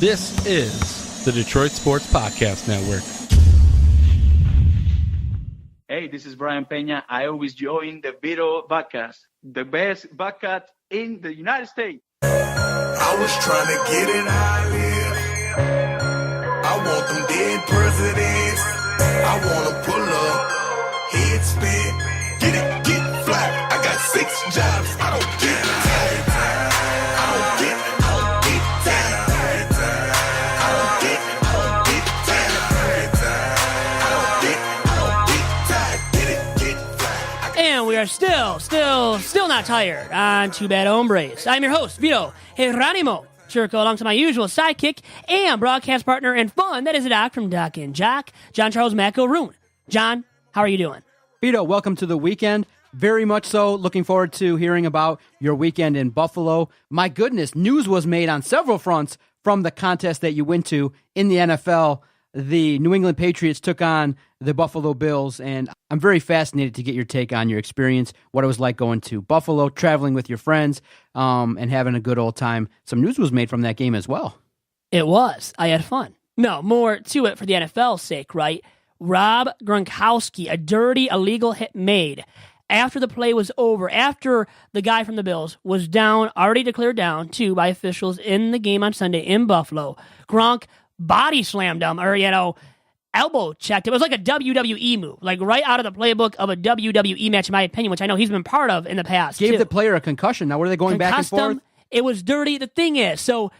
This is the Detroit Sports Podcast Network. Hey, this is Brian Peña. I always join the Vito podcast, the best podcast in the United States. I was trying to get it how I live. I want them dead presidents. I want to pull up, head spin, get it, get fly. I got 6 jobs, I don't get tired. I don't get tired. And we are still not tired on Two Bad Hombres. I'm your host, Vito Geronimo Churko, alongside my usual sidekick and broadcast partner and fun, that is Doc from Doc and Jock, John Charles McElroon. John, how are you doing? Vito, welcome to the weekend. Very much so. Looking forward to hearing about your weekend in Buffalo. My goodness, news was made on several fronts from the contest that you went to in the NFL. The New England Patriots took on the Buffalo Bills, and I'm very fascinated to get your take on your experience, what it was like going to Buffalo, traveling with your friends, and having a good old time. Some news was made from that game as well. It was. I had fun. No, more to it for the NFL's sake, right? Rob Gronkowski, a dirty, illegal hit made after the play was over, after the guy from the Bills was down, already declared down, too, by officials in the game on Sunday in Buffalo. Gronk body slammed him, or, elbow checked. It was like a WWE move, like right out of the playbook of a WWE match, in my opinion, which I know he's been part of in the past. Gave too. the player a concussion. Now, what are they going back and forth? Him. It was dirty. The thing is, so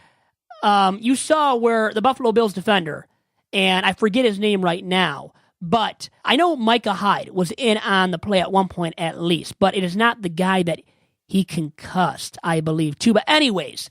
you saw where the Buffalo Bills defender, and I forget his name right now, but I know Micah Hyde was in on the play at one point at least, but it is not the guy that he concussed, I believe, too. But anyways,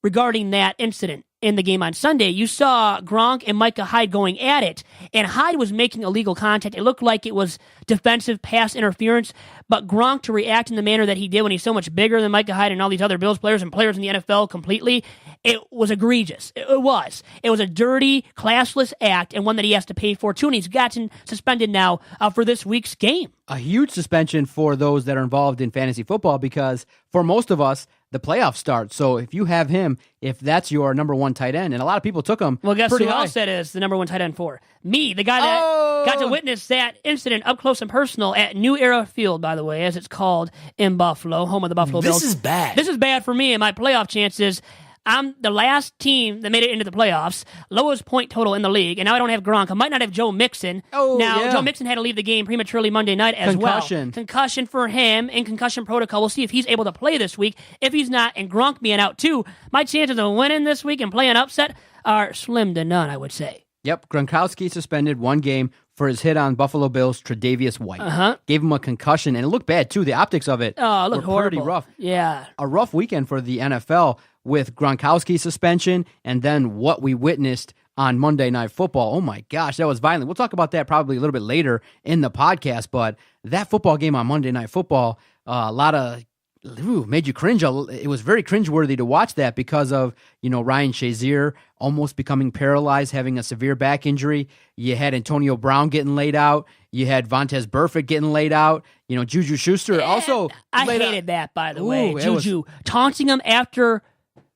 regarding that incident in the game on Sunday, you saw Gronk and Micah Hyde going at it, and Hyde was making illegal contact. It looked like it was defensive pass interference, but Gronk to react in the manner that he did when he's so much bigger than Micah Hyde and all these other Bills players and players in the NFL completely, it was egregious. It was. It was a dirty, classless act, and one that he has to pay for, too, and he's gotten suspended now for this week's game. A huge suspension for those that are involved in fantasy football, because for most of us, the playoffs start. So if you have him, if that's your number one tight end, and a lot of people took him. Well, guess who high. else that is the number one tight end for? Me, the guy that got to witness that incident up close and personal at New Era Field, by the way, as it's called in Buffalo, home of the Buffalo Bills. This is bad. This is bad for me and my playoff chances. I'm the last team that made it into the playoffs, lowest point total in the league, and now I don't have Gronk. I might not have Joe Mixon. Joe Mixon had to leave the game prematurely Monday night as well. Concussion for him in concussion protocol. We'll see if he's able to play this week. If he's not, and Gronk being out too, my chances of winning this week and playing upset are slim to none, I would say. Yep, Gronkowski suspended one game for his hit on Buffalo Bills' Tre'Davious White. Gave him a concussion, and it looked bad, too. The optics of it it looked were pretty horrible. rough. Yeah. A rough weekend for the NFL with Gronkowski's suspension and then what we witnessed on Monday Night Football. Oh, my gosh, that was violent. We'll talk about that probably a little bit later in the podcast, but that football game on Monday Night Football, a lot of made you cringe. It was very cringeworthy to watch that because of, Ryan Shazier almost becoming paralyzed, having a severe back injury. You had Antonio Brown getting laid out. You had Vontaze Burfict getting laid out. Juju Schuster also I laid hated out. that, by the way. It Juju taunting him after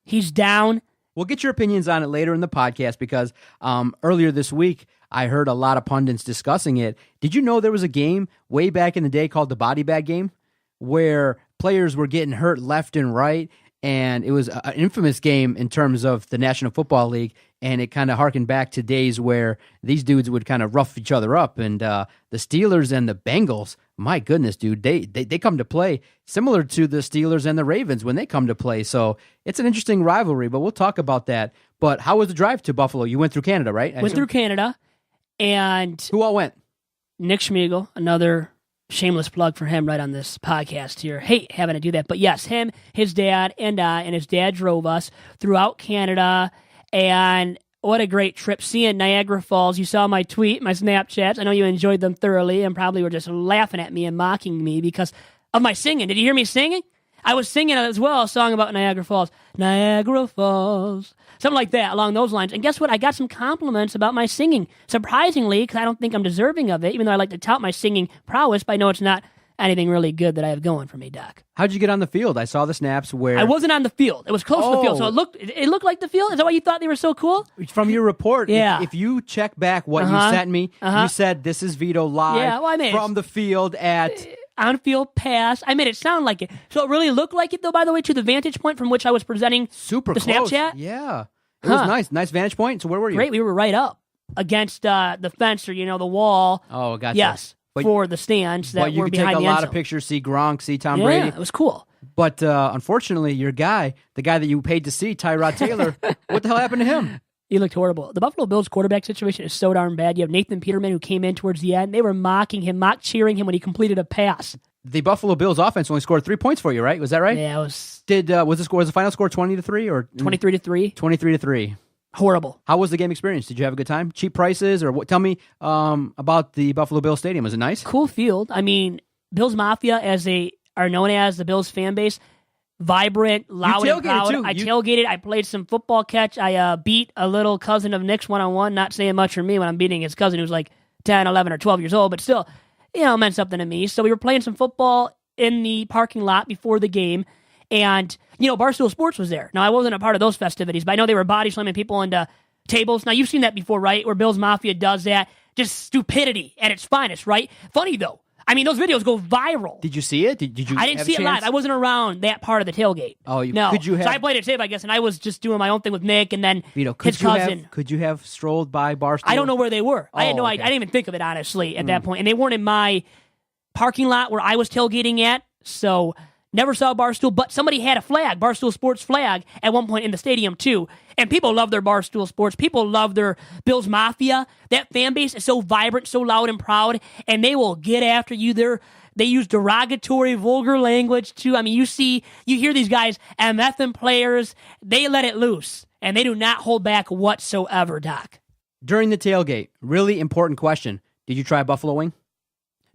he's down. We'll get your opinions on it later in the podcast because earlier this week, I heard a lot of pundits discussing it. Did you know there was a game way back in the day called the Body Bag Game where players were getting hurt left and right, and it was an infamous game in terms of the National Football League, and it kind of harkened back to days where these dudes would kind of rough each other up, and the Steelers and the Bengals, my goodness, dude, they come to play similar to the Steelers and the Ravens when they come to play, so it's an interesting rivalry, but we'll talk about that. But how was the drive to Buffalo? You went through Canada, right? Went through Canada, and who all went? Nick Schmiegel, another shameless plug for him right on this podcast here. Hate having to do that. But yes, him, his dad, and I, and his dad drove us throughout Canada. And what a great trip. Seeing Niagara Falls. You saw my tweet, my Snapchats. I know you enjoyed them thoroughly and probably were just laughing at me and mocking me because of my singing. Did you hear me singing? I was singing as well, a song about Niagara Falls. Niagara Falls. Something like that, along those lines. And guess what? I got some compliments about my singing. Surprisingly, because I don't think I'm deserving of it, even though I like to tout my singing prowess, but I know it's not anything really good that I have going for me, Doc. How'd you get on the field? I saw the snaps where I wasn't on the field. It was close to the field, so it looked like the field. Is that why you thought they were so cool? From your report, Yeah. if you check back what you sent me, you said this is Vito live from the field at on-field pass. I made it sound like it. So it really looked like it, though, by the way, to the vantage point from which I was presenting super the close. Snapchat. Yeah. It was nice. Nice vantage point. So where were you? Great. We were right up against the fence or, the wall. Oh, gotcha. Yes, for the stands that you were could behind take a the end lot zone. of pictures, see Gronk, see Tom Yeah, Brady. it was cool. But unfortunately, your guy, the guy that you paid to see, Tyrod Taylor, what the hell happened to him? He looked horrible. The Buffalo Bills quarterback situation is so darn bad. You have Nathan Peterman who came in towards the end. They were mocking him, cheering him when he completed a pass. The Buffalo Bills offense only scored 3 points for you, right? Was that right? Yeah, it was. Was the final score 20-3 or 23-3? 23-3. Horrible. How was the game experience? Did you have a good time? Cheap prices, or what? Tell me about the Buffalo Bills Stadium. Was it nice? Cool field. I mean, Bills Mafia, as they are known as, the Bills fan base, vibrant, loud, and proud. Too. I tailgated. I played some football catch. I beat a little cousin of Nick's one-on-one. Not saying much for me when I'm beating his cousin who's like 10, 11, or 12 years old, but still, it meant something to me. So we were playing some football in the parking lot before the game, and Barstool Sports was there. Now, I wasn't a part of those festivities, but I know they were body slamming people into tables. Now, you've seen that before, right? Where Bills Mafia does that. Just stupidity at its finest, right? Funny, though. I mean, those videos go viral. Did you see it? Did you? I didn't see it live. I wasn't around that part of the tailgate. Oh, no. Could you have? So I played it safe, I guess, and I was just doing my own thing with Nick, and then Vito, his cousin. Could you have strolled by Barstool? I don't know where they were. I had no okay. idea. I didn't even think of it, honestly, at that point. And they weren't in my parking lot where I was tailgating at, so never saw Barstool, but somebody had a flag, Barstool Sports flag, at one point in the stadium, too. And people love their Barstool Sports. People love their Bills Mafia. That fan base is so vibrant, so loud and proud, and they will get after you. They use derogatory, vulgar language, too. I mean, you hear these guys, MFing players, they let it loose, and they do not hold back whatsoever, Doc. During the tailgate, really important question. Did you try a buffalo wing?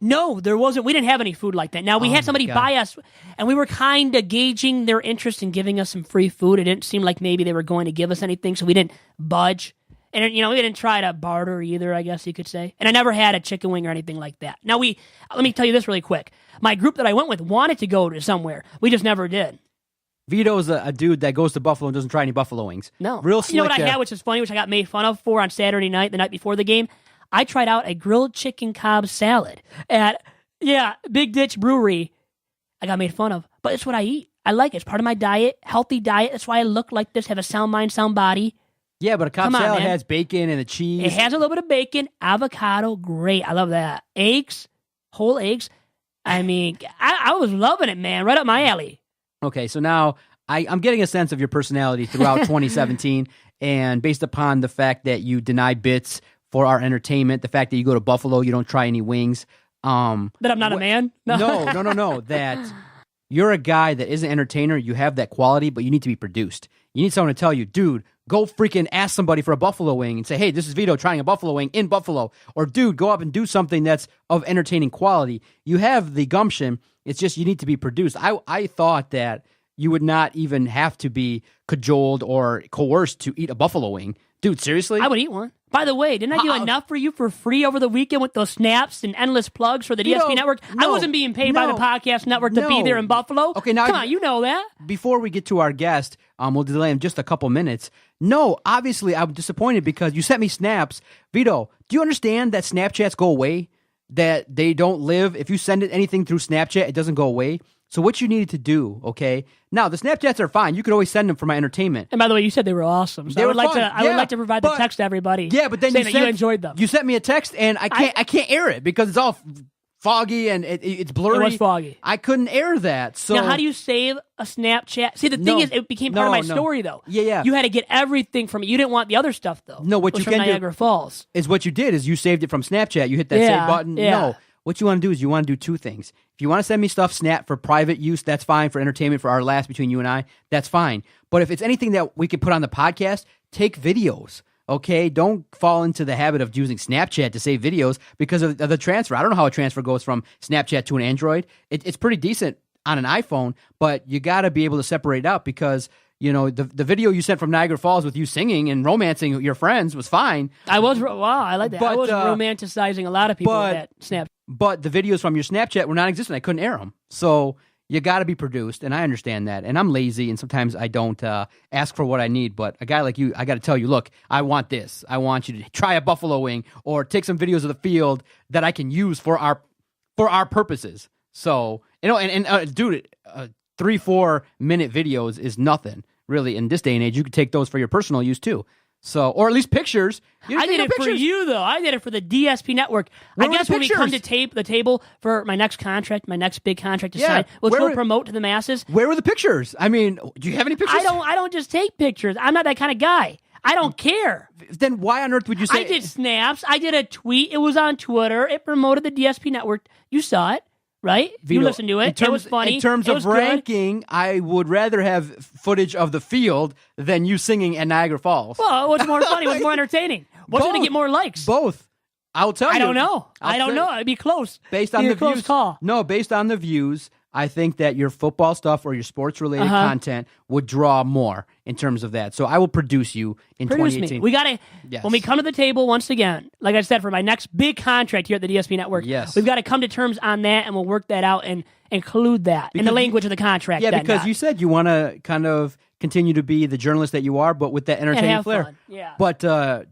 No, there wasn't. We didn't have any food like that. Now, we had somebody buy us, and we were kind of gauging their interest in giving us some free food. It didn't seem like maybe they were going to give us anything, so we didn't budge. And, we didn't try to barter either, I guess you could say. And I never had a chicken wing or anything like that. Now, let me tell you this really quick. My group that I went with wanted to go to somewhere. We just never did. Vito's a dude that goes to Buffalo and doesn't try any buffalo wings. No. Real slick. You know what I had, which is funny, which I got made fun of for on Saturday night, the night before the game? I tried out a grilled chicken Cobb salad at, Big Ditch Brewery. I got made fun of, but it's what I eat. I like it. It's part of my diet, healthy diet. That's why I look like this, have a sound mind, sound body. Yeah, but a Cobb salad man. has bacon and the cheese. It has a little bit of bacon, avocado, great. I love that. Eggs, whole eggs. I mean, I was loving it, man. Right up my alley. Okay, so now I'm getting a sense of your personality throughout 2017, and based upon the fact that you deny bits for our entertainment, the fact that you go to Buffalo, you don't try any wings. That I'm not a man? No. That you're a guy that is an entertainer. You have that quality, but you need to be produced. You need someone to tell you, dude, go freaking ask somebody for a buffalo wing and say, hey, this is Vito trying a buffalo wing in Buffalo. Or, dude, go up and do something that's of entertaining quality. You have the gumption. It's just you need to be produced. I thought that you would not even have to be cajoled or coerced to eat a buffalo wing. Dude, seriously? I would eat one. By the way, didn't I do enough for you for free over the weekend with those snaps and endless plugs for the DSP network? I wasn't being paid by the podcast network to be there in Buffalo. Okay, now come on, you know that. Before we get to our guest, we'll delay him just a couple minutes. No, obviously I'm disappointed because you sent me snaps. Vito, do you understand that Snapchats go away? That they don't live? If you send it anything through Snapchat, it doesn't go away. So what you needed to do, okay? Now, the Snapchats are fine. You could always send them for my entertainment. And by the way, you said they were awesome. So I would like to provide the text to everybody. Yeah, but then you enjoyed them. You sent me a text, and I can't air it because it's all foggy and it's blurry. It was foggy. I couldn't air that. So now, how do you save a Snapchat? See, the thing is, it became part of my story, though. Yeah. You had to get everything from it. You didn't want the other stuff, though. No, what you from can Niagara Falls. Is what you did is you saved it from Snapchat. You hit that save button. Yeah. No. What you want to do is you want to do two things. If you want to send me stuff Snap for private use, that's fine. For entertainment, for our laughs between you and I, that's fine. But if it's anything that we could put on the podcast, take videos, okay? Don't fall into the habit of using Snapchat to save videos because of the transfer. I don't know how a transfer goes from Snapchat to an Android. It's pretty decent on an iPhone, but you got to be able to separate out because the video you sent from Niagara Falls with you singing and romancing your friends was fine. I like that. But, I was romanticizing a lot of people with that Snap. but the videos from your Snapchat were non-existent. I couldn't air them. So you got to be produced, and I understand that. And I'm lazy, and sometimes I don't ask for what I need. But a guy like you, I got to tell you, look, I want this. I want you to try a buffalo wing or take some videos of the field that I can use for our purposes. So, dude, 3-4 minute videos is nothing really in this day and age. You could take those for your personal use too. So, or at least pictures. I did it for you, though. I did it for the DSP network. I guess when we come to the table for my next contract, my next big contract to sign, which we'll promote to the masses. Where were the pictures? I mean, do you have any pictures? I don't just take pictures. I'm not that kind of guy. I don't care. Then why on earth would you say? I did snaps. I did a tweet. It was on Twitter. It promoted the DSP network. You saw it. Right? Vito, you listened to it. It was funny. In terms of ranking, I would rather have footage of the field than you singing at Niagara Falls. Well, what's more funny? What's more entertaining? What's going to get more likes? Both. I'll tell you. I don't know. I don't know. It'd be close. Based on the close views. Call. No, based on the views, I think that your football stuff or your sports-related content would draw more in terms of that. So I will produce you in 2018. Me. We got to, when we come to the table once again, like I said, for my next big contract here at the DSP Network, we've got to come to terms on that, and we'll work that out and include that in the language of the contract. Yeah, because you said you want to kind of continue to be the journalist that you are, but with that entertaining flair. Fun. Yeah. But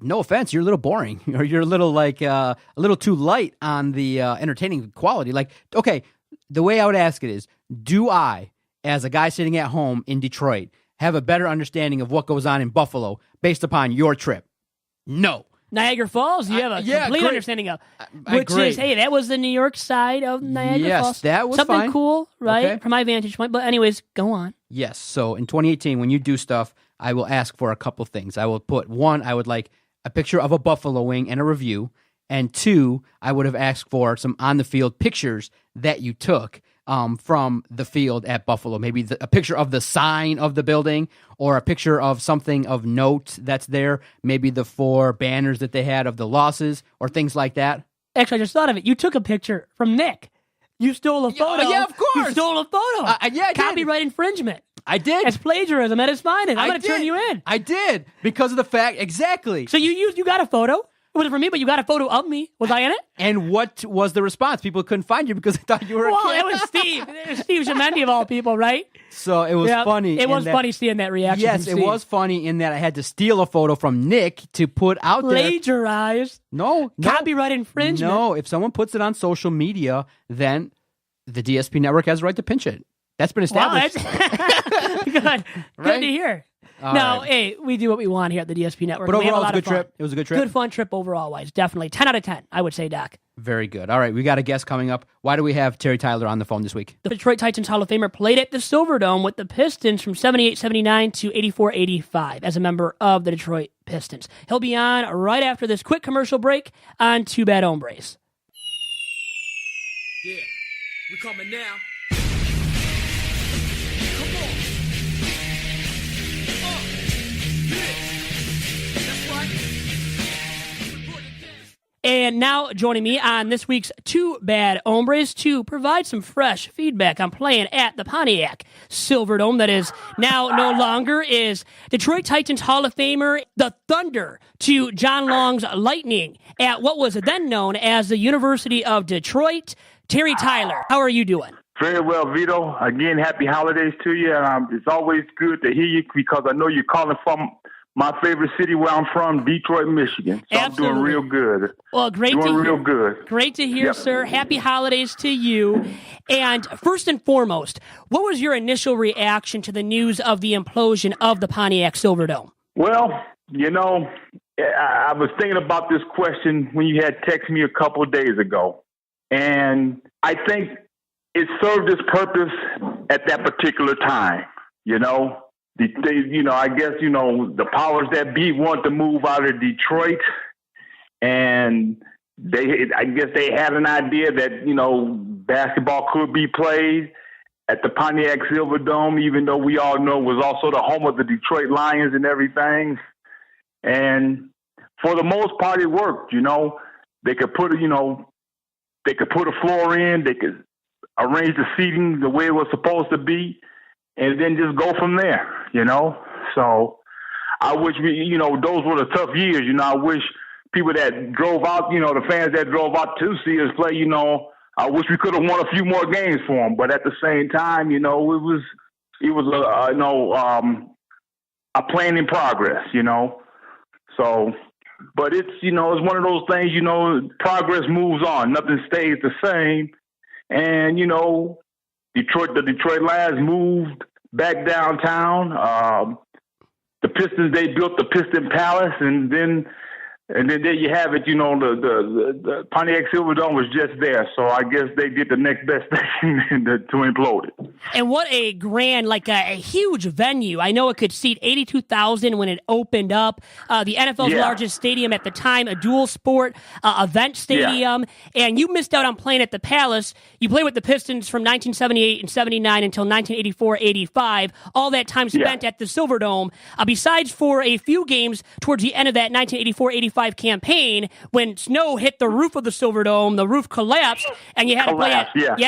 no offense, you're a little boring, or you're a little a little too light on the entertaining quality. Like, okay, the way I would ask it is, do I, as a guy sitting at home in Detroit, have a better understanding of what goes on in Buffalo based upon your trip? No. Niagara Falls, you have a complete understanding of. Which is, hey, that was the New York side of Niagara Falls. Yes, that was something fine. Cool, right? From my vantage point. But anyways, go on. Yes, so in 2018, when you do stuff, I will ask for a couple things. I will put, one, I would like a picture of a buffalo wing and a review. And two, I would have asked for some on-the-field pictures that you took from the field at Buffalo. Maybe a picture of the sign of the building or a picture of something of note that's there. Maybe the 4 banners that they had of the losses or things like that. Actually, I just thought of it. You took a picture from Nick. You stole a photo. Yeah, of course. You stole a photo. I Copyright infringement. I did. That's plagiarism at its finest. I'm going to turn you in. I did because of the fact, exactly. So you got a photo? It wasn't for me, but you got a photo of me. Was I in it? And what was the response? People couldn't find you because they thought you were a kid. It was Steve. It was Steve Gemendi of all people, right? So it was funny. It was funny seeing that reaction. Yes, it was funny in that I had to steal a photo from Nick to put out there. Plagiarized. No. Copyright infringement. No, if someone puts it on social media, then the DSP network has the right to pinch it. That's been established. Wow, Good. Good to hear. Hey, we do what we want here at the DSP Network. But overall, it was a good trip. It was a good trip. Good, fun trip overall-wise. Definitely. 10 out of 10, I would say, Doc. Very good. All right, we got a guest coming up. Why do we have Terry Tyler on the phone this week? The Detroit Titans Hall of Famer played at the Silverdome with the Pistons from 78-79 to 84-85 as a member of the Detroit Pistons. He'll be on right after this quick commercial break on Two Bad Hombres. Yeah, we coming now. And now joining me on this week's Two Bad Hombres to provide some fresh feedback on playing at the Pontiac Silverdome that is now no longer is Detroit Titans Hall of Famer, the Thunder, to John Long's Lightning at what was then known as the University of Detroit, Terry Tyler. How are you doing? Very well, Vito. Again, happy holidays to you. It's always good to hear you because I know you're calling from my favorite city where I'm from, Detroit, Michigan. So Absolutely. I'm doing real good. Well, great to hear. Doing real good. Great to hear, sir. Happy holidays to you. And first and foremost, what was your initial reaction to the news of the implosion of the Pontiac Silverdome? Well, I was thinking about this question when you had texted me a couple of days ago. And I think it served its purpose at that particular time, I guess, the powers that be want to move out of Detroit, and I guess they had an idea that, basketball could be played at the Pontiac Silverdome, even though we all know it was also the home of the Detroit Lions and everything. And for the most part, it worked, They could put a floor in, they could arrange the seating the way it was supposed to be, and then just go from there, So I wish those were the tough years. I wish people that drove out, the fans that drove out to see us play, I wish we could have won a few more games for them. But at the same time, it was a plan in progress, So, but it's, it's one of those things, progress moves on. Nothing stays the same. And, the Detroit Lions moved back downtown. The Pistons, they built the Piston Palace, and then there you have it. The Pontiac Silverdome was just there, so I guess they did the next best thing to implode it. And what a grand, a huge venue. I know it could seat 82,000 when it opened up. The NFL's largest stadium at the time, a dual sport event stadium. Yeah. And you missed out on playing at the Palace. You played with the Pistons from 1978 and 79 until 1984-85. All that time spent at the Silverdome. Besides for a few games towards the end of that 1984-85 campaign, when snow hit the roof of the Silverdome, the roof collapsed, and you had to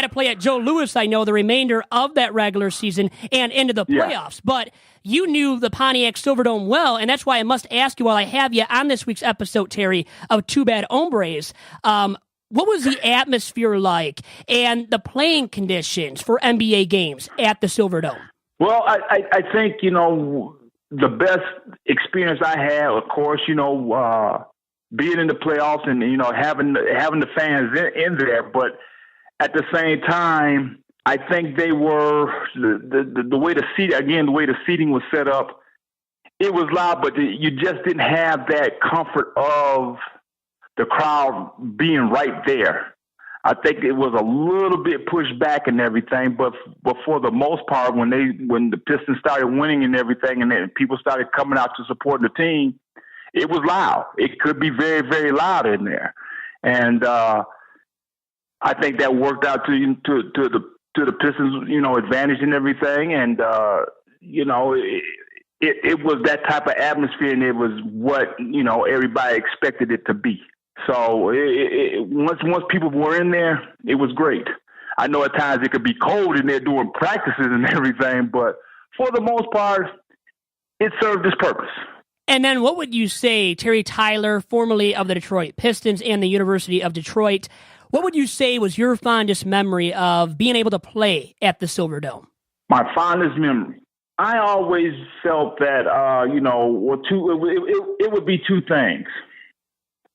play at Joe Louis, I know, the remainder of that regular season and into the playoffs. But you knew the Pontiac Silverdome well, and that's why I must ask you while I have you on this week's episode, Terry, of Two Bad Hombres, what was the atmosphere like and the playing conditions for NBA games at the Silverdome? Well, I think, the best experience I had, of course, being in the playoffs and, having the fans in there. But at the same time, I think they were the way the seating was set up. It was loud, but you just didn't have that comfort of the crowd being right there. I think it was a little bit pushed back and everything, but for the most part, when the Pistons started winning and everything, and then people started coming out to support the team, it was loud. It could be very, very loud in there, and I think that worked out to the Pistons, advantage and everything, and it was that type of atmosphere, and it was what everybody expected it to be. So once people were in there, it was great. I know at times it could be cold in there doing practices and everything, but for the most part, it served its purpose. And then what would you say, Terry Tyler, formerly of the Detroit Pistons and the University of Detroit, what would you say was your fondest memory of being able to play at the Silverdome? My fondest memory? I always felt that, it would be two things.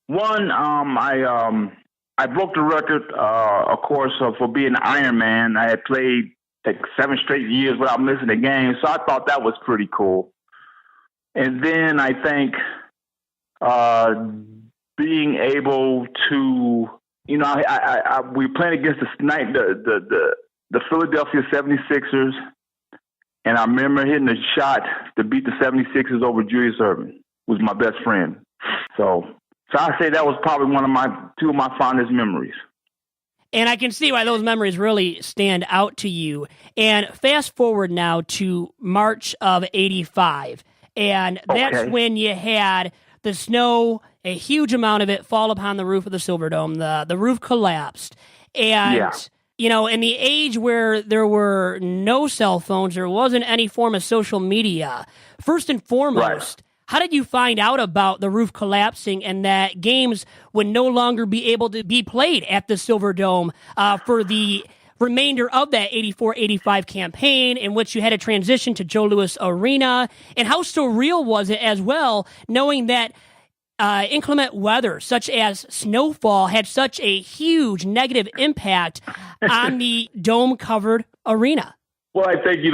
One, I broke the record, of course, for being an Iron Man. I had played 7 straight years without missing a game, so I thought that was pretty cool. And then I think being able to, we were playing against the Philadelphia 76ers, and I remember hitting a shot to beat the 76ers over Julius Erving, who was my best friend. So I say that was probably two of my fondest memories. And I can see why those memories really stand out to you. And fast forward now to March of 85. And that's when you had the snow, a huge amount of it, fall upon the roof of the Silverdome. The roof collapsed. And, in the age where there were no cell phones, there wasn't any form of social media, first and foremost, how did you find out about the roof collapsing and that games would no longer be able to be played at the Silverdome for the remainder of that 84-85 campaign, in which you had to transition to Joe Louis Arena? And how surreal was it as well, knowing that inclement weather, such as snowfall, had such a huge negative impact on the dome-covered arena? Well, I think, you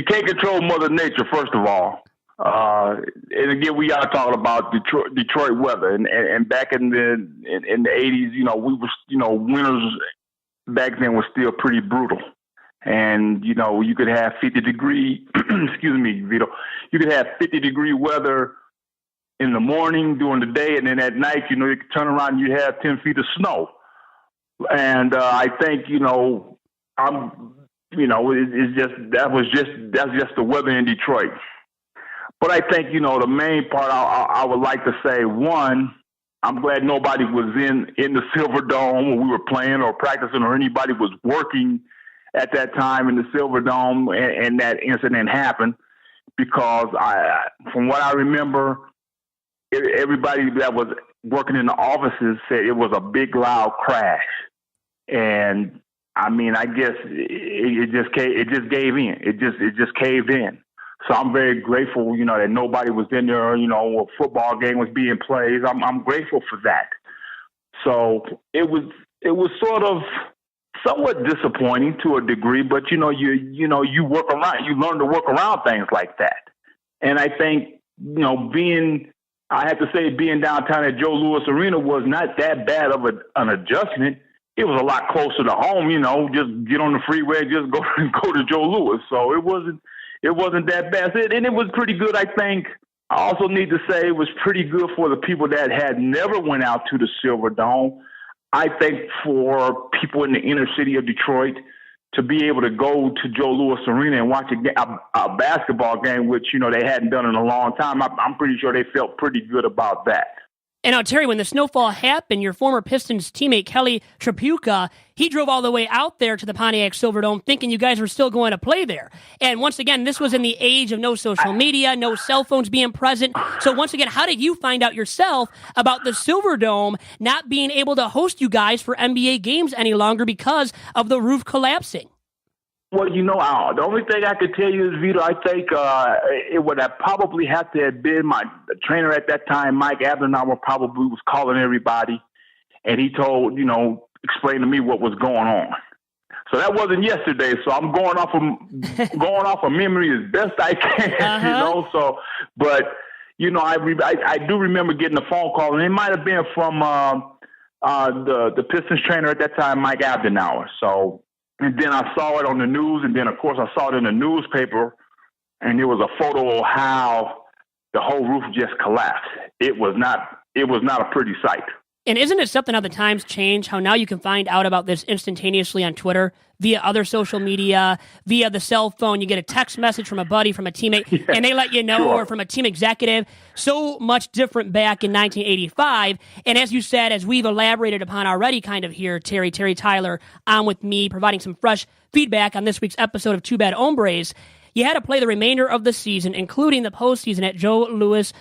can't control Mother Nature, first of all. And again, we are talking about Detroit weather, and back in the 80s, we were, winters back then were still pretty brutal, and you could have 50-degree, excuse me, Vito, you could have 50-degree weather in the morning during the day, and then at night, you could turn around and you have 10 feet of snow, and I think that's just the weather in Detroit. But I think, the main part I would like to say, one, I'm glad nobody was in the Silverdome when we were playing or practicing, or anybody was working at that time in the Silverdome and that incident happened, because from what I remember, everybody that was working in the offices said it was a big, loud crash. And I mean, I guess it just gave in. It just caved in. So I'm very grateful, that nobody was in there, a football game was being played. I'm grateful for that. So it was sort of somewhat disappointing to a degree, but you work around, you learn to work around things like that. And I think, being downtown at Joe Louis Arena was not that bad of an adjustment. It was a lot closer to home, just get on the freeway and just go to Joe Louis. So it wasn't that bad. And it was pretty good, I think. I also need to say it was pretty good for the people that had never went out to the Silverdome. I think for people in the inner city of Detroit to be able to go to Joe Louis Arena and watch a basketball game, which, they hadn't done in a long time, I'm pretty sure they felt pretty good about that. And now, Terry, when the snowfall happened, your former Pistons teammate, Kelly Tripucka, he drove all the way out there to the Pontiac Silverdome thinking you guys were still going to play there. And once again, this was in the age of no social media, no cell phones being present. So once again, how did you find out yourself about the Silverdome not being able to host you guys for NBA games any longer because of the roof collapsing? Well, the only thing I could tell you is, Vito, I think it would have probably had to have been my trainer at that time, Mike Abdenauer, probably was calling everybody, and he told, explained to me what was going on. So that wasn't yesterday. So I'm going off of memory as best I can, So, but I do remember getting a phone call, and it might have been from the Pistons trainer at that time, Mike Abdenauer. So. And then I saw it on the news, and then, of course, I saw it in the newspaper, and there was a photo of how the whole roof just collapsed. It was not a pretty sight. And isn't it something how the times change, how now you can find out about this instantaneously on Twitter, via other social media, via the cell phone? You get a text message from a buddy, from a teammate, and they let you know, or from a team executive. So much different back in 1985. And as you said, as we've elaborated upon already kind of here, Terry Tyler on with me, providing some fresh feedback on this week's episode of Two Bad Hombres, you had to play the remainder of the season, including the postseason at Joe Louis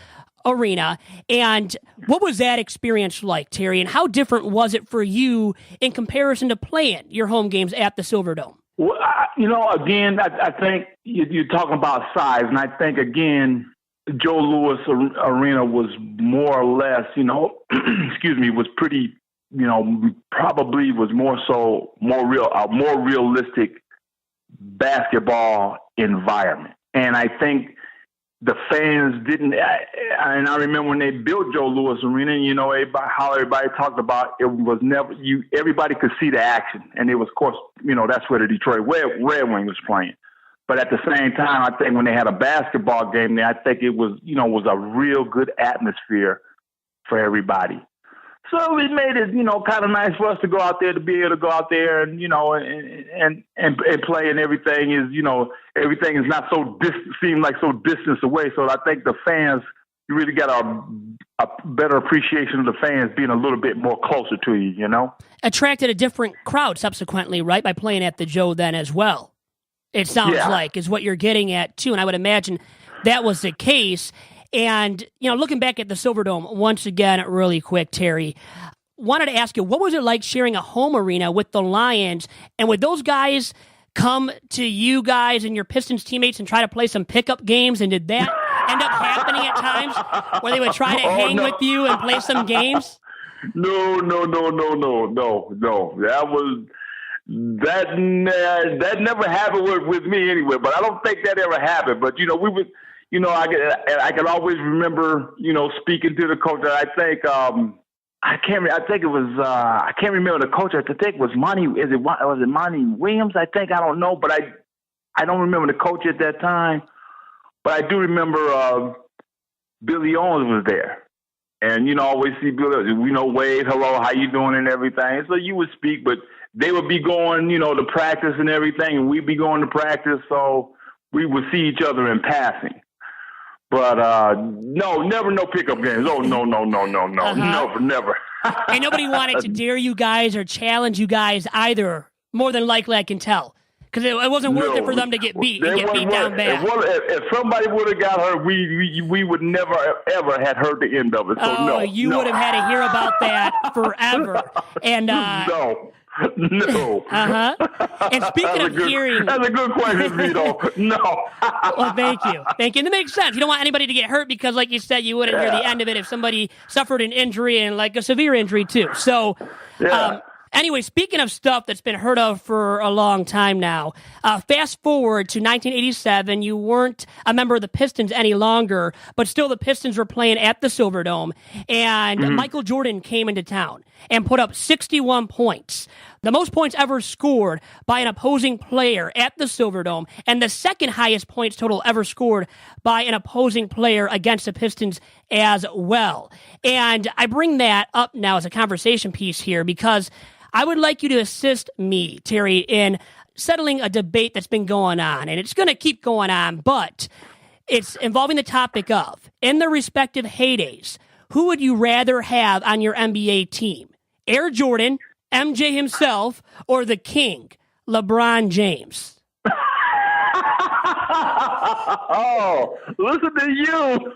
Arena. And what was that experience like, Terry? And how different was it for you in comparison to playing your home games at the Silverdome? Well, again, I think you're talking about size. And I think, again, Joe Louis Arena was more or less, was pretty, probably was a more realistic basketball environment. And I think the fans didn't, and I remember when they built Joe Louis Arena, how everybody talked about it was never, everybody could see the action. And it was, of course, that's where the Detroit Red Wings was playing. But at the same time, I think when they had a basketball game there, I think it was, was a real good atmosphere for everybody. So it made it, kind of nice for us to go out there, to be able to go out there and, and play, and everything is, everything is not so seem like so distance away. So I think the fans, you really got a better appreciation of the fans being a little bit more closer to you, Attracted a different crowd subsequently, right, by playing at the Joe then as well. It sounds like is what you're getting at too, and I would imagine that was the case. And, looking back at the Silverdome once again really quick, Terry, wanted to ask you, what was it like sharing a home arena with the Lions? And would those guys come to you guys and your Pistons teammates and try to play some pickup games? And did that end up happening at times where they would try to hang with you and play some games? No. That never happened with me anyway, but I don't think that ever happened. But, we would, I can always remember, speaking to the coach. I think, I can't remember the coach. I think it was was it Monty Williams? I think, I don't know, but I don't remember the coach at that time. But I do remember Billy Owens was there. And, always see Billy, wave, hello, how you doing and everything. So you would speak, but they would be going, to practice and everything, and we'd be going to practice. So we would see each other in passing. But no, never no pickup games. Oh, no, never. And nobody wanted to dare you guys or challenge you guys either, more than likely, I can tell. Because it wasn't worth it for them to get beat and get beat down bad. If somebody would have got hurt, we would never, ever had heard the end of it. So you would have had to hear about that forever. And No. And speaking of hearing... That's a good question, Vito. No. Well, thank you. And it makes sense. You don't want anybody to get hurt because, like you said, you wouldn't hear the end of it if somebody suffered an injury and, like, a severe injury, too. So... Anyway, speaking of stuff that's been heard of for a long time now, fast forward to 1987, you weren't a member of the Pistons any longer, but still the Pistons were playing at the Silverdome, and Michael Jordan came into town and put up 61 points, the most points ever scored by an opposing player at the Silverdome, and the second highest points total ever scored by an opposing player against the Pistons as well. And I bring that up now as a conversation piece here because I would like you to assist me, Terry, in settling a debate that's been going on, and it's going to keep going on, but it's involving the topic of, in their respective heydays, who would you rather have on your NBA team? Air Jordan, MJ himself, or the King, LeBron James? Oh, listen to you.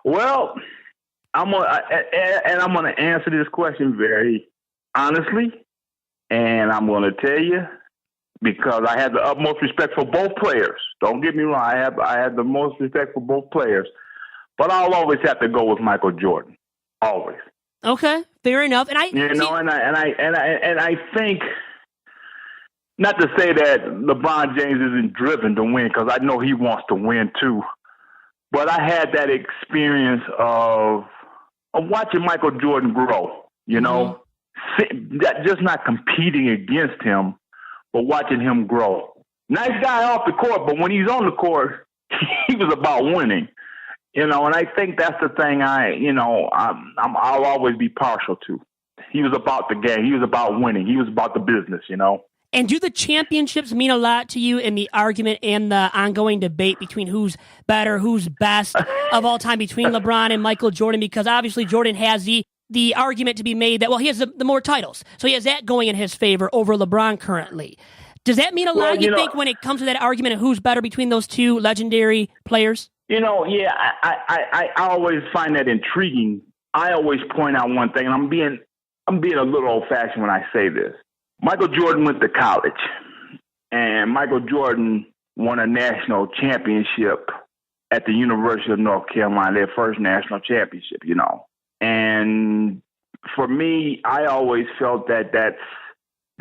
Well, I'm gonna answer this question very honestly, and I'm gonna tell you because I have the utmost respect for both players. Don't get me wrong, I have the most respect for both players, but I'll always have to go with Michael Jordan, always. Okay, fair enough. And I think, not to say that LeBron James isn't driven to win, because I know he wants to win too, but I had that experience of watching Michael Jordan grow, you know, just not competing against him, but watching him grow. Nice guy off the court, but when he's on the court, he was about winning, you know, and I think that's the thing I'll always be partial to. He was about the game. He was about winning. He was about the business, you know. And do the championships mean a lot to you in the argument and the ongoing debate between who's better, who's best of all time between LeBron and Michael Jordan? Because obviously Jordan has the argument to be made that, well, he has the more titles. So he has that going in his favor over LeBron currently. Does that mean a lot, you think, when it comes to that argument of who's better between those two legendary players? You know, yeah, I always find that intriguing. I always point out one thing, and I'm being a little old-fashioned when I say this. Michael Jordan went to college, and Michael Jordan won a national championship at the University of North Carolina, their first national championship, you know. And for me, I always felt that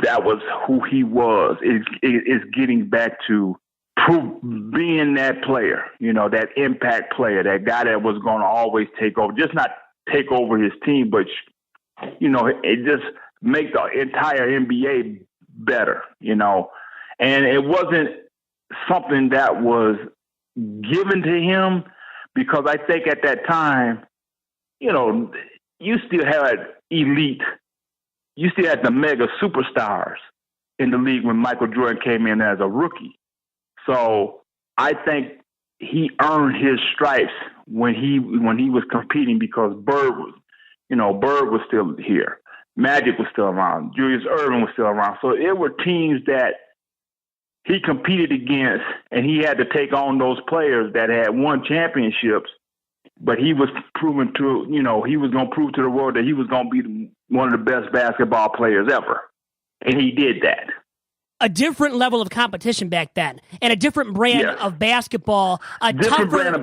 was who he was, is getting back to being that player, you know, that impact player, that guy that was going to always take over, just not take over his team, but, you know, it just make the entire NBA better, you know. And it wasn't something that was given to him, because I think at that time, you know, you still had elite, you still had the mega superstars in the league when Michael Jordan came in as a rookie. So I think he earned his stripes when he was competing, because Bird was still here. Magic was still around. Julius Erving was still around. So it were teams that he competed against, and he had to take on those players that had won championships, but he was proving to, you know, he was going to prove to the world that he was going to be one of the best basketball players ever. And he did that. A different level of competition back then, and a different brand of basketball. A tougher kind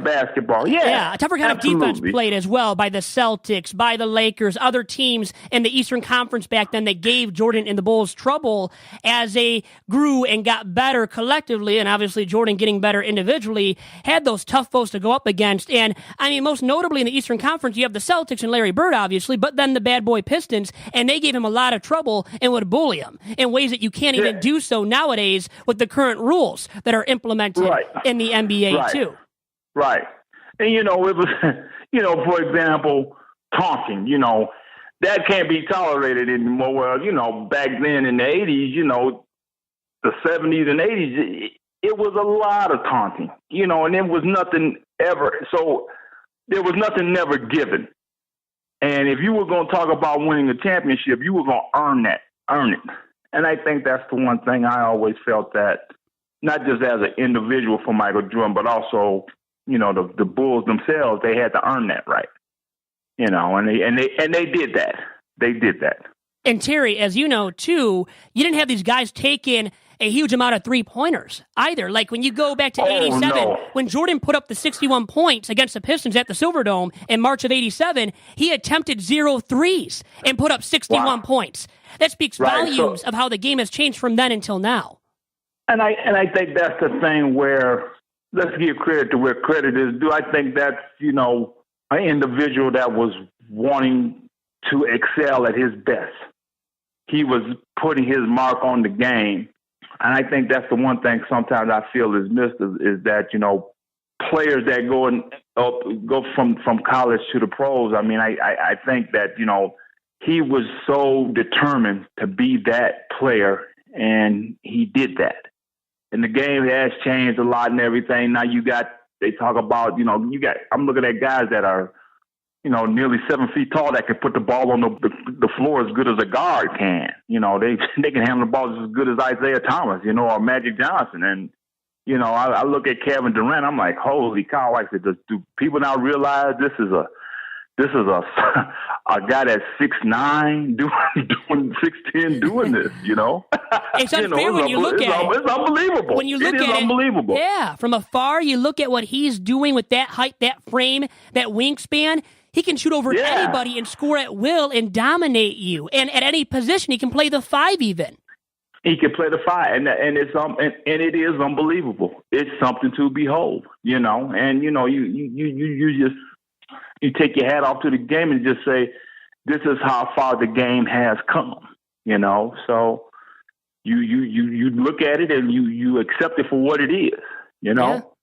of defense played as well by the Celtics, by the Lakers, other teams in the Eastern Conference back then that gave Jordan and the Bulls trouble as they grew and got better collectively, and obviously Jordan getting better individually, had those tough foes to go up against. And, I mean, most notably in the Eastern Conference, you have the Celtics and Larry Bird, obviously, but then the bad boy Pistons, and they gave him a lot of trouble and would bully him in ways that you can't even do so nowadays with the current rules that are implemented in the NBA too. Right. And, you know, it was, you know, for example, taunting, you know, that can't be tolerated anymore. Well, you know, back then in the 80s, you know, the 70s and 80s, it was a lot of taunting, you know, and there was nothing ever. So there was nothing never given. And if you were going to talk about winning a championship, you were going to earn it. And I think that's the one thing I always felt, that not just as an individual for Michael Jordan, but also, the Bulls themselves, they had to earn that right. And they did that. They did that. And Terry, as you know, too, you didn't have these guys taking a huge amount of three-pointers either. Like when you go back to 87, when Jordan put up the 61 points against the Pistons at the Silverdome in March of 87, he attempted 0 threes and put up 61 points. That speaks volumes of how the game has changed from then until now. And I think that's the thing where, let's give credit to where credit is due. I think that's, an individual that was wanting to excel at his best. He was putting his mark on the game. And I think that's the one thing sometimes I feel is missed is that, players that go from college to the pros. I mean, I think that, he was so determined to be that player, and he did that. And the game has changed a lot and everything. Now they talk about, I'm looking at guys that are, nearly 7 feet tall that can put the ball on the floor as good as a guard can. They can handle the ball just as good as Isaiah Thomas, or Magic Johnson. And, I look at Kevin Durant, I'm like, holy cow. I said, do people now realize this is a guy that's 6'9", doing 6'10", doing this, It's unfair when you look at it. It's unbelievable. When you look at it, unbelievable. Yeah, from afar, you look at what he's doing with that height, that frame, that wingspan. He can shoot over anybody and score at will and dominate you. And at any position, he can play the 5 even. He can play the 5, and it's and it is unbelievable. It's something to behold, And you take your hat off to the game and just say, this is how far the game has come, So you look at it and you accept it for what it is,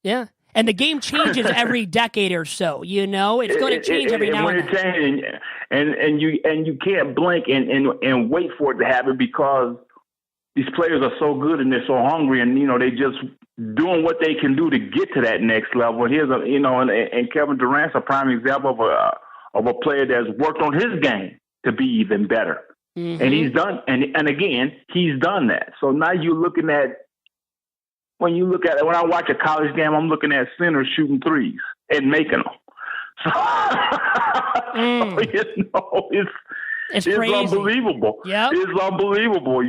Yeah. And the game changes every decade or so, It's going to change every now and then. When it changes, and you can't blink and wait for it to happen, because these players are so good and they're so hungry, and they just doing what they can do to get to that next level. And here's and Kevin Durant's a prime example of a player that's worked on his game to be even better. Mm-hmm. And he's done, and again, he's done that. So now you're looking at, when I watch a college game, I'm looking at centers shooting threes and making them. So, it's crazy. Unbelievable. Yep. It's unbelievable,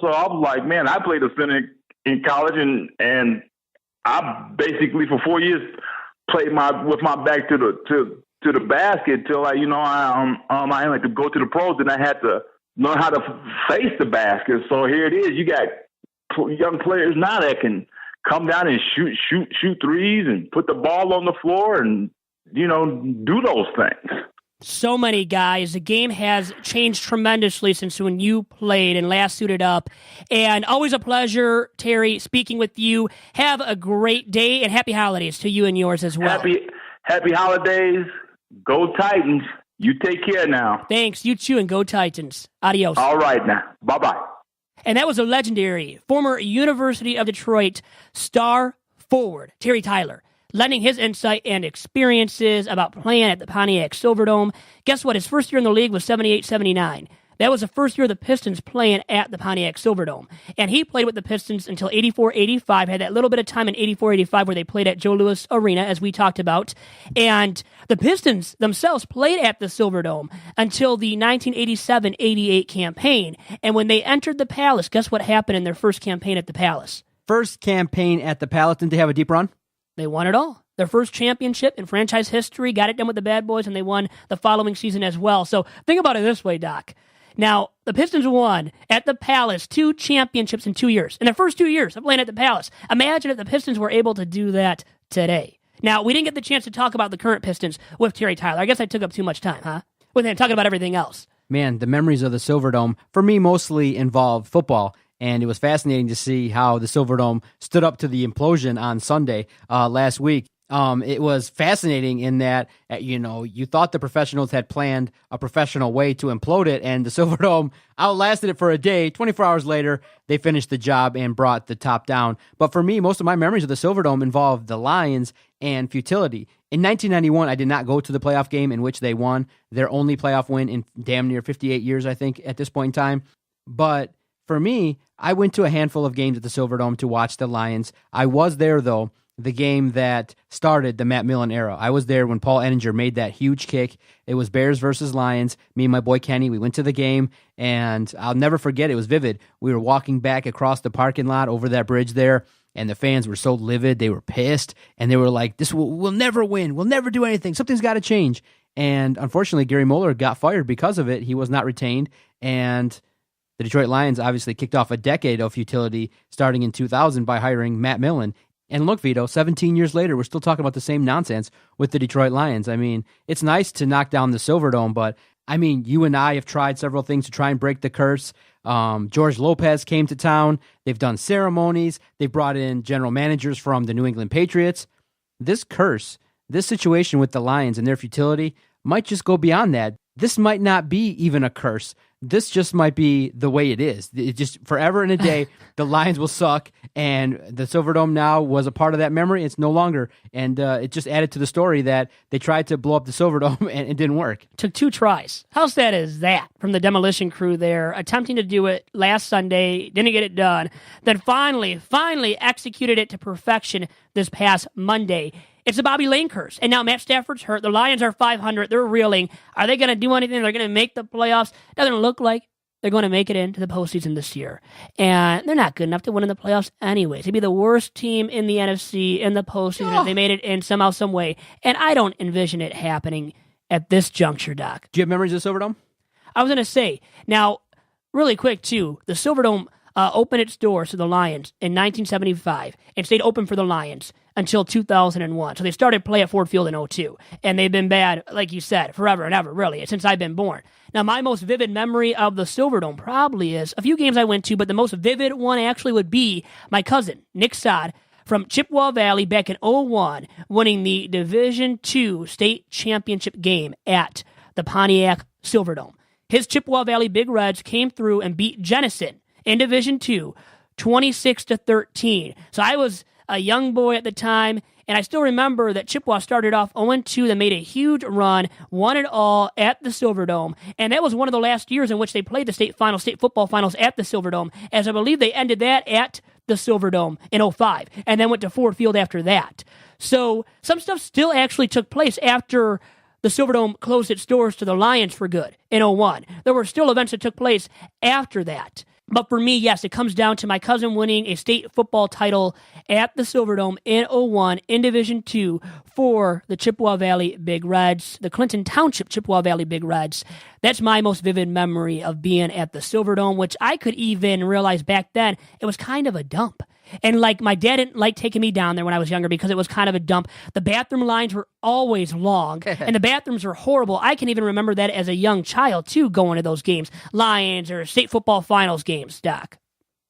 So I'm like, man, I played a center in college, and I basically for 4 years played with my back to the basket till I had to go to the pros, and I had to learn how to face the basket. So here it is. You got young players now that can come down and shoot threes and put the ball on the floor and, do those things. So many guys. The game has changed tremendously since when you played and last suited up. And always a pleasure, Terry, speaking with you. Have a great day and happy holidays to you and yours as well. Happy holidays. Go Titans. You take care now. Thanks. You too, and go Titans. Adios. All right now. Bye-bye. And that was a legendary former University of Detroit star forward, Terry Tyler, lending his insight and experiences about playing at the Pontiac Silverdome. Guess what? His first year in the league was 78-79. That was the first year of the Pistons playing at the Pontiac Silverdome. And he played with the Pistons until 84-85, had that little bit of time in 84-85 where they played at Joe Louis Arena, as we talked about. And the Pistons themselves played at the Silverdome until the 1987-88 campaign. And when they entered the Palace, guess what happened in their first campaign at the Palace? First campaign at the Palace, didn't they have a deep run? They won it all. Their first championship in franchise history, got it done with the Bad Boys, and they won the following season as well. So think about it this way, Doc. Now, the Pistons won at the Palace 2 championships in 2 years. In their first 2 years of playing at the Palace. Imagine if the Pistons were able to do that today. Now, we didn't get the chance to talk about the current Pistons with Terry Tyler. I guess I took up too much time, huh? With him talking about everything else. Man, the memories of the Silverdome, for me, mostly involved football. And it was fascinating to see how the Silverdome stood up to the implosion on Sunday last week. It was fascinating in that, you thought the professionals had planned a professional way to implode it, and the Silverdome outlasted it for a day. 24 hours later, they finished the job and brought the top down. But for me, most of my memories of the Silverdome involved the Lions and futility. In 1991, I did not go to the playoff game in which they won their only playoff win in damn near 58 years, I think, at this point in time. But for me, I went to a handful of games at the Silverdome to watch the Lions. I was there, though, the game that started the Matt Millen era. I was there when Paul Ettinger made that huge kick. It was Bears versus Lions. Me and my boy Kenny, we went to the game, and I'll never forget, it was vivid. We were walking back across the parking lot over that bridge there, and the fans were so livid. They were pissed, and they were like, we'll never win. We'll never do anything. Something's got to change. And unfortunately, Gary Moeller got fired because of it. He was not retained, and the Detroit Lions obviously kicked off a decade of futility starting in 2000 by hiring Matt Millen. And look, Vito, 17 years later, we're still talking about the same nonsense with the Detroit Lions. I mean, it's nice to knock down the Silverdome, but I mean, you and I have tried several things to try and break the curse. George Lopez came to town. They've done ceremonies. They've brought in general managers from the New England Patriots. This curse, this situation with the Lions and their futility might just go beyond that. This might not be even a curse. This just might be the way it is. It just forever and a day, the Lions will suck, and the Silverdome now was a part of that memory. It's no longer, and it just added to the story that they tried to blow up the Silverdome and it didn't work. Took 2 tries. How sad is that from the demolition crew there, attempting to do it last Sunday, didn't get it done, then finally executed it to perfection this past Monday. It's a Bobby Lane curse. And now Matt Stafford's hurt. The Lions are 500. They're reeling. Are they going to do anything? They're going to make the playoffs. Doesn't look like they're going to make it into the postseason this year. And they're not good enough to win in the playoffs anyways. They'd be the worst team in the NFC in the postseason if they made it in somehow, some way. And I don't envision it happening at this juncture, Doc. Do you have memories of the Silverdome? I was going to say, now, really quick, too, the Silverdome opened its doors to the Lions in 1975 and stayed open for the Lions until 2001. So they started play at Ford Field in 2002. And they've been bad, like you said, forever and ever, really, since I've been born. Now, my most vivid memory of the Silverdome probably is a few games I went to, but the most vivid one actually would be my cousin, Nick Sod, from Chippewa Valley back in 2001, winning the Division II state championship game at the Pontiac Silverdome. His Chippewa Valley Big Reds came through and beat Jenison in Division II, 26-13. So I was a young boy at the time, and I still remember that Chippewa started off 0-2, then made a huge run, won it all at the Silverdome, and that was one of the last years in which they played the state football finals at the Silverdome, as I believe they ended that at the Silverdome in 2005, and then went to Ford Field after that. So some stuff still actually took place after the Silverdome closed its doors to the Lions for good in 2001. There were still events that took place after that. But for me, yes, it comes down to my cousin winning a state football title at the Silverdome in 2001 in Division II for the Chippewa Valley Big Reds, the Clinton Township Chippewa Valley Big Reds. That's my most vivid memory of being at the Silverdome, which I could even realize back then it was kind of a dump. And like my dad didn't like taking me down there when I was younger because it was kind of a dump. The bathroom lines were always long, and the bathrooms were horrible. I can even remember that as a young child, too, going to those games, Lions or state football finals games, Doc.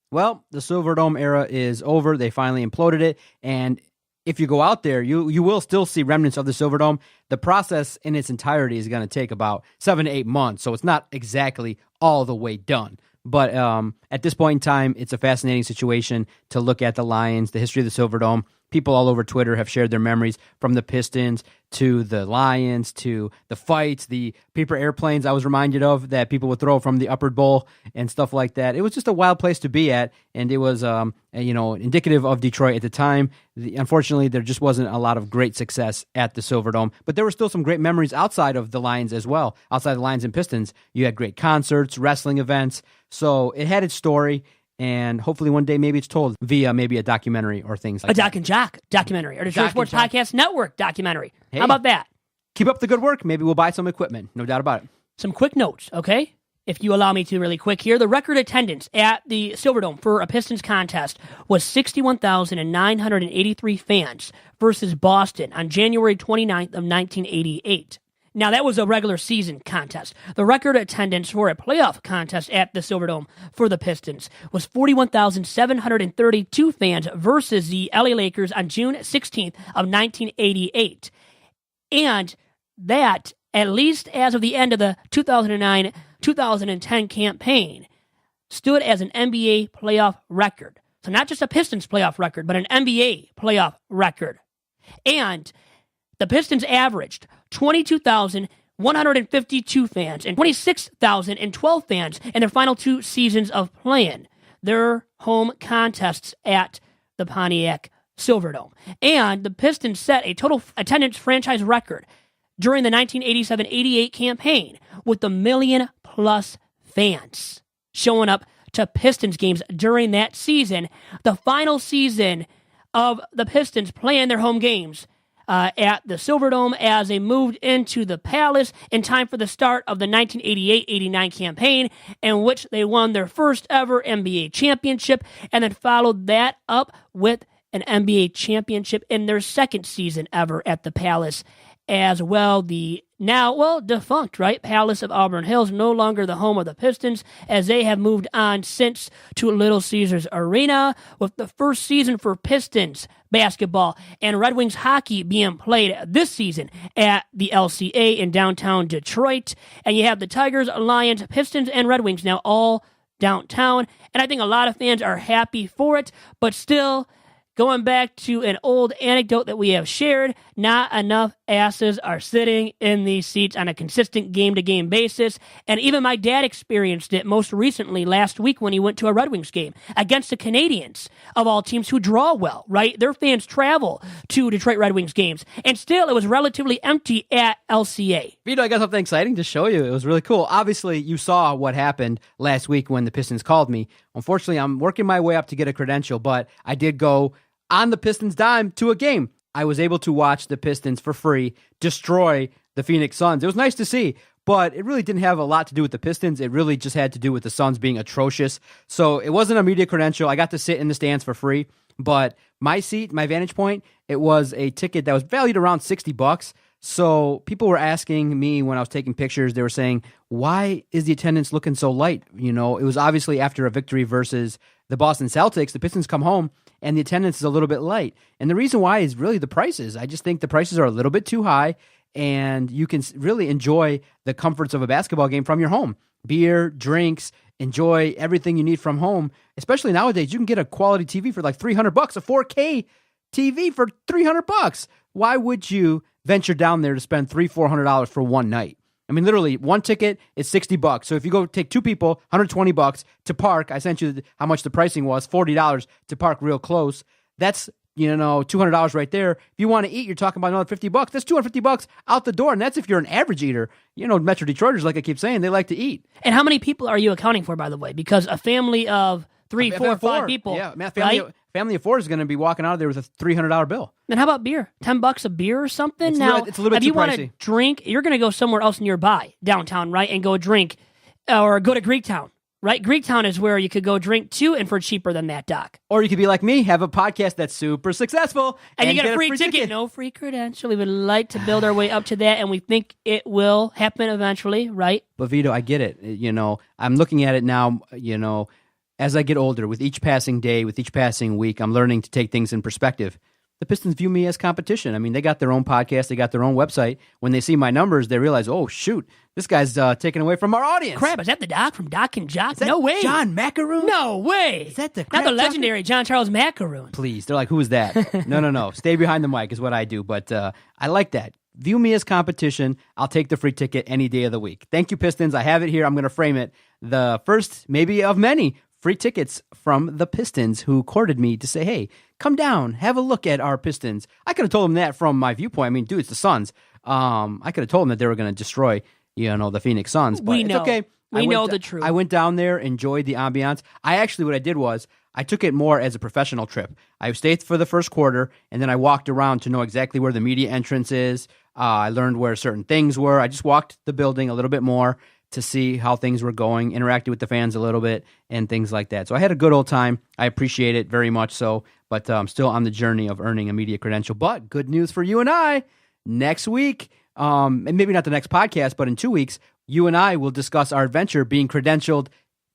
Well, the Silverdome era is over. They finally imploded it, and if you go out there, you will still see remnants of the Silverdome. The process in its entirety is going to take about 7 to 8 months, so it's not exactly all the way done. But at this point in time, it's a fascinating situation to look at the Lions, the history of the Silverdome. People all over Twitter have shared their memories from the Pistons to the Lions to the fights, the paper airplanes I was reminded of that people would throw from the upper bowl and stuff like that. It was just a wild place to be at, and it was indicative of Detroit at the time. Unfortunately, there just wasn't a lot of great success at the Silverdome, but there were still some great memories outside of the Lions as well. Outside the Lions and Pistons, you had great concerts, wrestling events, so it had its story. And hopefully one day maybe it's told via maybe a documentary or things like that. A Doc and Jock documentary or the Detroit Sports Podcast Network documentary. Hey, how about that? Keep up the good work. Maybe we'll buy some equipment. No doubt about it. Some quick notes, okay? If you allow me to really quick here, the record attendance at the Silverdome for a Pistons contest was 61,983 fans versus Boston on January 29th of 1988. Now, that was a regular season contest. The record attendance for a playoff contest at the Silverdome for the Pistons was 41,732 fans versus the LA Lakers on June 16th of 1988. And that, at least as of the end of the 2009-2010 campaign, stood as an NBA playoff record. So not just a Pistons playoff record, but an NBA playoff record. And the Pistons averaged 22,152 fans and 26,012 fans in their final 2 seasons of playing. their home contests at the Pontiac Silverdome. And the Pistons set a total attendance franchise record during the 1987-88 campaign with the million-plus fans showing up to Pistons games during that season, the final season of the Pistons playing their home games at the Silverdome as they moved into the Palace in time for the start of the 1988-89 campaign, in which they won their first ever NBA championship, and then followed that up with an NBA championship in their second season ever at the Palace as well. The now, defunct, right? Palace of Auburn Hills, no longer the home of the Pistons, as they have moved on since to Little Caesars Arena, with the first season for Pistons basketball and Red Wings hockey being played this season at the LCA in downtown Detroit. And you have the Tigers, Lions, Pistons, and Red Wings now all downtown. And I think a lot of fans are happy for it, but still, going back to an old anecdote that we have shared, not enough asses are sitting in these seats on a consistent game-to-game basis. And even my dad experienced it most recently last week when he went to a Red Wings game against the Canadians, of all teams who draw well, right? Their fans travel to Detroit Red Wings games. And still, it was relatively empty at LCA. Vito, I got something exciting to show you. It was really cool. Obviously, you saw what happened last week when the Pistons called me. Unfortunately, I'm working my way up to get a credential, but I did go on the Pistons' dime to a game. I was able to watch the Pistons for free destroy the Phoenix Suns. It was nice to see, but it really didn't have a lot to do with the Pistons. It really just had to do with the Suns being atrocious. So it wasn't a media credential. I got to sit in the stands for free, but my seat, my vantage point, it was a ticket that was valued around $60. So people were asking me when I was taking pictures, they were saying, why is the attendance looking so light? You know, it was obviously after a victory versus the Boston Celtics. The Pistons come home and the attendance is a little bit light. And the reason why is really the prices. I just think the prices are a little bit too high, and you can really enjoy the comforts of a basketball game from your home. Beer, drinks, enjoy everything you need from home. Especially nowadays, you can get a quality TV for like $300, a 4K TV for $300. Why would you venture down there to spend $300-$400 for one night? I mean, literally, one ticket is $60. So if you go take two people, $120 to park. I sent you how much the pricing was, $40 to park real close. That's, $200 right there. If you want to eat, you're talking about another $50. That's $250 out the door, and that's if you're an average eater. Metro Detroiters, like I keep saying, they like to eat. And how many people are you accounting for, by the way? Because a family of 3, 4, 5 people, yeah, family of 4 is going to be walking out of there with a $300 bill. And how about beer? $10 a beer or something? It's now, it's a little bit if too you want pricey. to drink, you're going to go somewhere else nearby, downtown, right? And go drink, or go to Greektown, right? Greektown is where you could go drink too, and for cheaper than that, Doc. Or you could be like me, have a podcast that's super successful, and you get a free ticket. No free credential. We would like to build our way up to that, and we think it will happen eventually, right? But Vito, I get it. I'm looking at it now, as I get older, with each passing day, with each passing week, I'm learning to take things in perspective. The Pistons view me as competition. I mean, they got their own podcast, they got their own website. When they see my numbers, they realize, oh, shoot, this guy's taking away from our audience. Crap, is that the Doc from Doc and Jock? Is that no way. John Macaroon? No way. Is that the Not the legendary John Charles Macaroon. Please. They're like, who is that? No. Stay behind the mic is what I do. But I like that. View me as competition. I'll take the free ticket any day of the week. Thank you, Pistons. I have it here. I'm going to frame it. The first, maybe of many, free tickets from the Pistons who courted me to say, hey, come down, have a look at our Pistons. I could have told them that from my viewpoint. I mean, dude, it's the Suns. I could have told them that they were going to destroy, the Phoenix Suns. But it's okay. We know the truth. I went down there, enjoyed the ambiance. What I did was I took it more as a professional trip. I stayed for the first quarter, and then I walked around to know exactly where the media entrance is. I learned where certain things were. I just walked the building a little bit more to see how things were going, interacted with the fans a little bit, and things like that. So I had a good old time. I appreciate it very much so, but I'm still on the journey of earning a media credential. But good news for you and I, next week, and maybe not the next podcast, but in 2 weeks, you and I will discuss our adventure being credentialed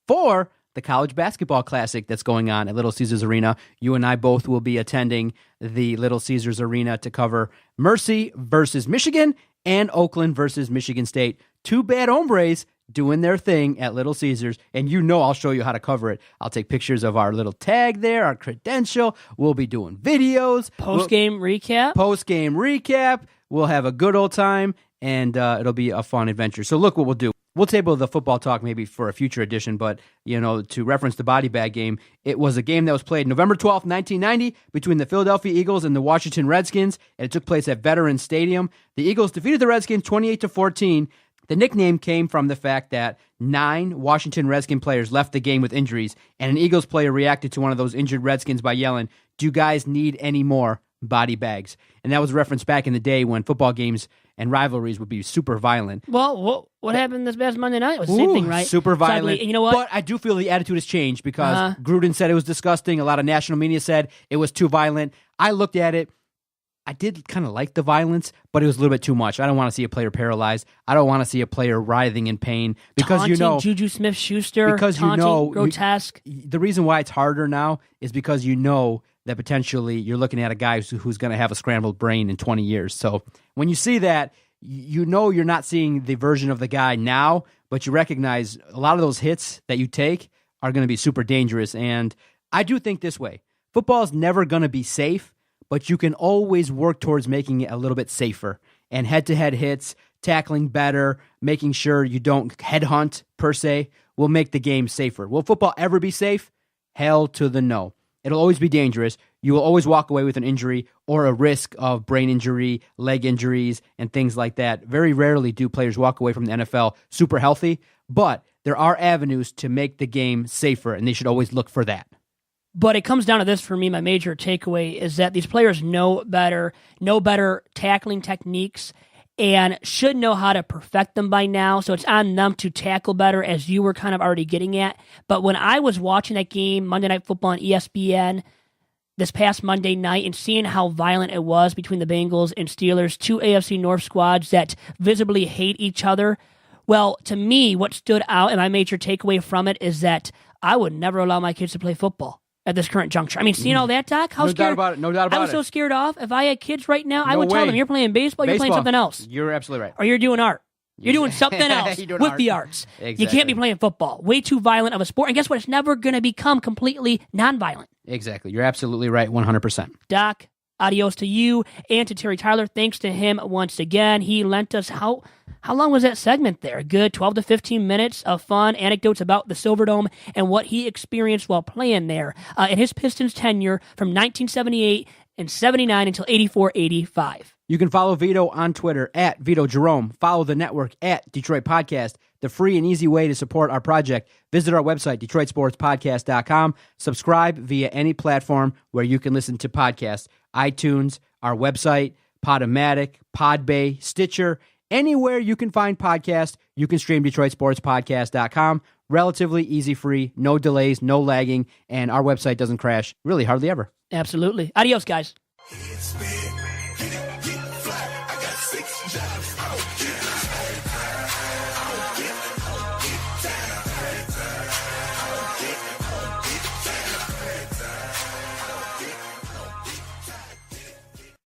for the College Basketball Classic that's going on at Little Caesars Arena. You and I both will be attending the Little Caesars Arena to cover Mercy versus Michigan and Oakland versus Michigan State. 2 Bad Hombres doing their thing at Little Caesars, and I'll show you how to cover it. I'll take pictures of our little tag there, our credential. We'll be doing videos. Post-game recap. We'll have a good old time, and it'll be a fun adventure. So look what we'll do. we'll table the football talk maybe for a future edition, but, to reference the body bag game, it was a game that was played November 12th, 1990 between the Philadelphia Eagles and the Washington Redskins, and it took place at Veterans Stadium. The Eagles defeated the Redskins 28-14. The nickname came from the fact that 9 Washington Redskin players left the game with injuries, and an Eagles player reacted to one of those injured Redskins by yelling, "Do you guys need any more body bags?" And that was referenced back in the day when football games and rivalries would be super violent. Well, what happened this past Monday night? It was the same thing, right? Super violent. Sadly, and you know what? But I do feel the attitude has changed because Gruden said it was disgusting. A lot of national media said it was too violent. I looked at it. I did kind of like the violence, but it was a little bit too much. I don't want to see a player paralyzed. I don't want to see a player writhing in pain because taunting Juju Smith-Schuster, because taunting, grotesque. The reason why it's harder now is because that potentially you're looking at a guy who's going to have a scrambled brain in 20 years. So when you see that, you're not seeing the version of the guy now, but you recognize a lot of those hits that you take are going to be super dangerous. And I do think this way. Football is never going to be safe, but you can always work towards making it a little bit safer. And head-to-head hits, tackling better, making sure you don't headhunt, per se, will make the game safer. Will football ever be safe? Hell to the no. It'll always be dangerous. You will always walk away with an injury or a risk of brain injury, leg injuries, and things like that. Very rarely do players walk away from the NFL super healthy, but there are avenues to make the game safer, and they should always look for that. But it comes down to this for me. My major takeaway is that these players know better tackling techniques, and should know how to perfect them by now. So it's on them to tackle better, as you were kind of already getting at. But when I was watching that game, Monday Night Football on ESPN, this past Monday night, and seeing how violent it was between the Bengals and Steelers, 2 AFC North squads that visibly hate each other, well, to me, what stood out and my major takeaway from it is that I would never allow my kids to play football at this current juncture. I mean, seeing all that, Doc, No doubt about it. I was so scared off. If I had kids right now, I would tell them, you're playing baseball, you're playing something else. You're absolutely right. Or you're doing art. You're doing something else with the arts. Exactly. You can't be playing football. Way too violent of a sport. And guess what? It's never going to become completely nonviolent. Exactly. You're absolutely right, 100%. Doc, adios to you and to Terry Tyler. Thanks to him once again. He lent us, how long was that segment there? A good 12 to 15 minutes of fun anecdotes about the Silverdome and what he experienced while playing there in his Pistons tenure from 1978 and 79 until 84-85. You can follow Vito on Twitter at Vito Jerome. Follow the network at Detroit Podcast. The free and easy way to support our project. Visit our website, DetroitSportsPodcast.com. Subscribe via any platform where you can listen to podcasts. iTunes, our website, Podomatic, Podbay, Stitcher. Anywhere you can find podcasts, you can stream DetroitSportsPodcast.com. Relatively easy, free, no delays, no lagging, and our website doesn't crash really hardly ever. Absolutely. Adios, guys. It's been